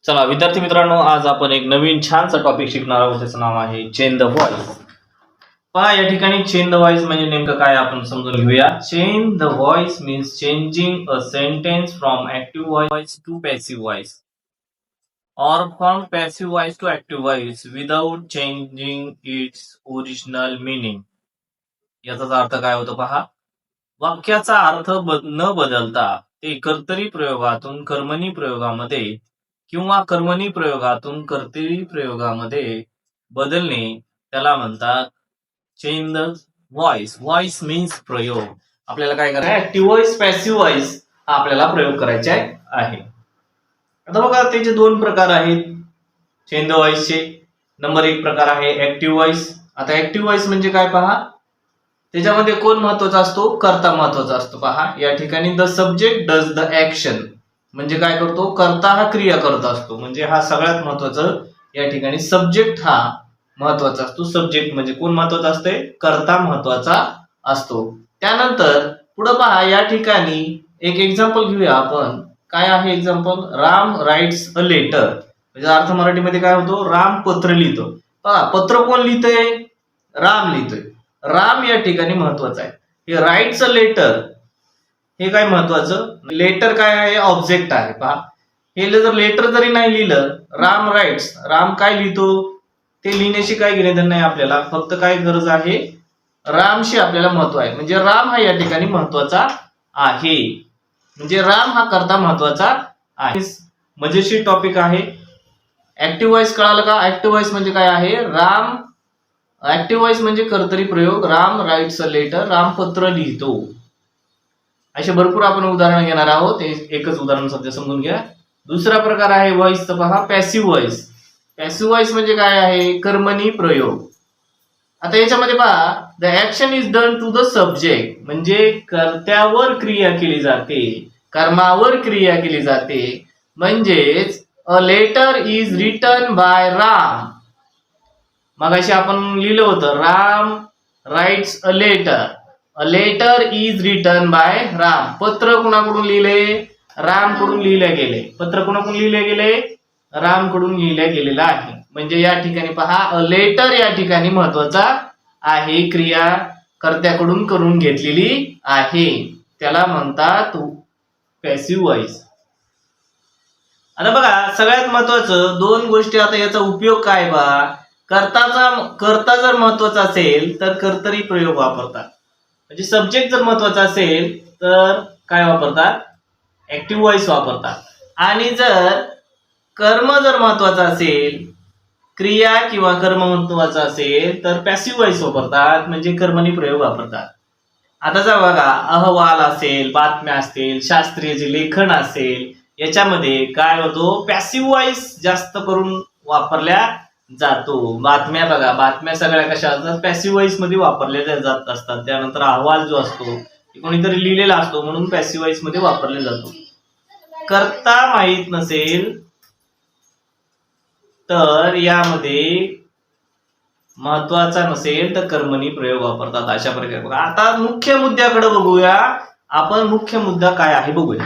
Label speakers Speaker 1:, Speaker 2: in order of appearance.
Speaker 1: चला विद्यार्थी मित्रांनो, आज आपण एक नवीन छानसा टॉपिक शिकणार आहोत. त्याचं नाव आहे चेंज द व्हॉइस. पहा, या ठिकाणी चेंज द व्हॉइस म्हणजे नेमकं काय आपण समजून घेऊया. Change the voice means changing a sentence from active voice to passive voice और from passive voice to active voice without changing its original meaning. याचा अर्थ काय होतो पहा. वाक्याचा अर्थ न बदलता ते कर्तरी प्रयोगातून कर्मणी प्रयोगामध्ये किंवा कर्मणी प्रयोगातून कर्तरी प्रयोगामध्ये बदलणे, त्याला म्हणतात change the voice. Voice means प्रयोग. आपल्याला काय करायचं, ऍक्टिव्ह व्हॉइस पॅसिव्ह व्हॉइस हा आपल्याला प्रयोग करायचा आहे. आता बघा, त्याचे दोन प्रकार आहेत चेंज द व्हॉइसचे. नंबर एक प्रकार आहे ऍक्टिव्ह व्हॉइस. आता ऍक्टिव्ह व्हॉइस म्हणजे काय पहा, त्याच्यामध्ये कोण महत्वाचा असतो, कर्ता महत्वाचा असतो. पहा, या ठिकाणी the subject does the action म्हणजे काय करतो, कर्ता हा क्रिया करत असतो. म्हणजे हा सगळ्यात महत्वाचं या ठिकाणी सब्जेक्ट हा महत्वाचा असतो. सब्जेक्ट म्हणजे कोण महत्वाचा असते, कर्ता महत्वाचा असतो. त्यानंतर पुढे पहा, या ठिकाणी एक एक्झाम्पल घेऊया आपण. काय आहे example, Ram writes a letter. म्हणजे अर्थ मराठीमध्ये काय होतो, राम पत्र लिहितो. पहा, पत्र कोण लिहितंय, राम लिहितोय. राम या ठिकाणी महत्वाचा आहे. हे राईट्स अ लेटर हे काय महत्वाचं, लेटर काय आहे, ऑब्जेक्ट आहे. पहा, हे जर लेटर जरी नाही लिहिलं, राम राईट्स, राम काय लिहितो ते लिहिण्याशी काय घेणं नाही आपल्याला. फक्त काय गरज आहे, रामशी आपल्याला महत्व आहे. म्हणजे राम हा या ठिकाणी महत्वाचा आहे. म्हणजे राम हा कर्ता महत्वाचा आहे. मजेशीर टॉपिक आहे. ऍक्टिव्ह व्हॉइस कळालं का. ऍक्टिव्ह व्हॉइस म्हणजे काय आहे, राम. ऍक्टिव्ह व्हॉइस म्हणजे कर्तरी प्रयोग. Ram writes a letter, Ram पत्र लिहितो. असे भरपूर आपण उदाहरण घेणार आहोत. एकच उदाहरण सध्या समजून घ्या. दुसरा प्रकार आहे व्हॉइसचा. पहा, पॅसिव्ह व्हॉइस. पॅसिव्ह व्हॉइस म्हणजे काय आहे, कर्मणी प्रयोग. आता याच्यामध्ये पहा, the action is done to the subject म्हणजे कर्त्यावर क्रिया केली जाते, कर्मावर क्रिया केली जाते. म्हणजेच a letter is written by Ram. मगाशी आपण लिहिलं होतं, Ram writes a letter. A letter is written by Ram. पत्र कुणाकडून लिहिले, रामकडून लिहिले गेले. पत्र कुणाकडून लिहिले गेले, रामकडून लिहिले गेलेलं आहे. म्हणजे या ठिकाणी पहा, अ लेटर या ठिकाणी महत्वाचा आहे, क्रिया कर्त्याकडून करून घेतलेली आहे. त्याला म्हणतात पॅसिव्ह व्हॉइस. आता बघा, सगळ्यात महत्वाचं दोन गोष्टी. आता याचा उपयोग काय बा, कर्ता जर महत्वाचा असेल तर कर्तरी प्रयोग वापरतात. म्हणजे सब्जेक्ट जर महत्वाचा असेल तर काय वापरतात, ऍक्टिव्ह व्हॉइस वापरतात. आणि जर कर्म जर महत्वाचा असेल, क्रिया किंवा कर्म महत्वाचा असेल तर पॅसिव्ह व्हॉइस वापरतात. म्हणजे कर्मणी प्रयोग वापरतात. आता जर बघा, अहवाल असेल, बातम्या असतील, शास्त्रीय जे लेखन असेल, याच्यामध्ये काय होतो, पॅसिव्ह व्हॉइस जास्त करून वापरल्या जातो. बातम्या बघा, बातम्या सगळ्या कशा असतात, पॅसिव्ह व्हॉइस मध्ये वापरल्या जात असतात. त्यानंतर अहवाल जो असतो कोणीतरी लिहिलेला असतो, म्हणून पॅसिव्ह व्हॉइस मध्ये वापरले जातो. कर्ता माहित नसेल तर यामध्ये महत्वाचा नसेल तर कर्मणी प्रयोग वापरतात. अशा प्रकारे बघा. आता मुख्य मुद्द्याकडे बघूया आपण. मुख्य मुद्दा काय आहे बघूया.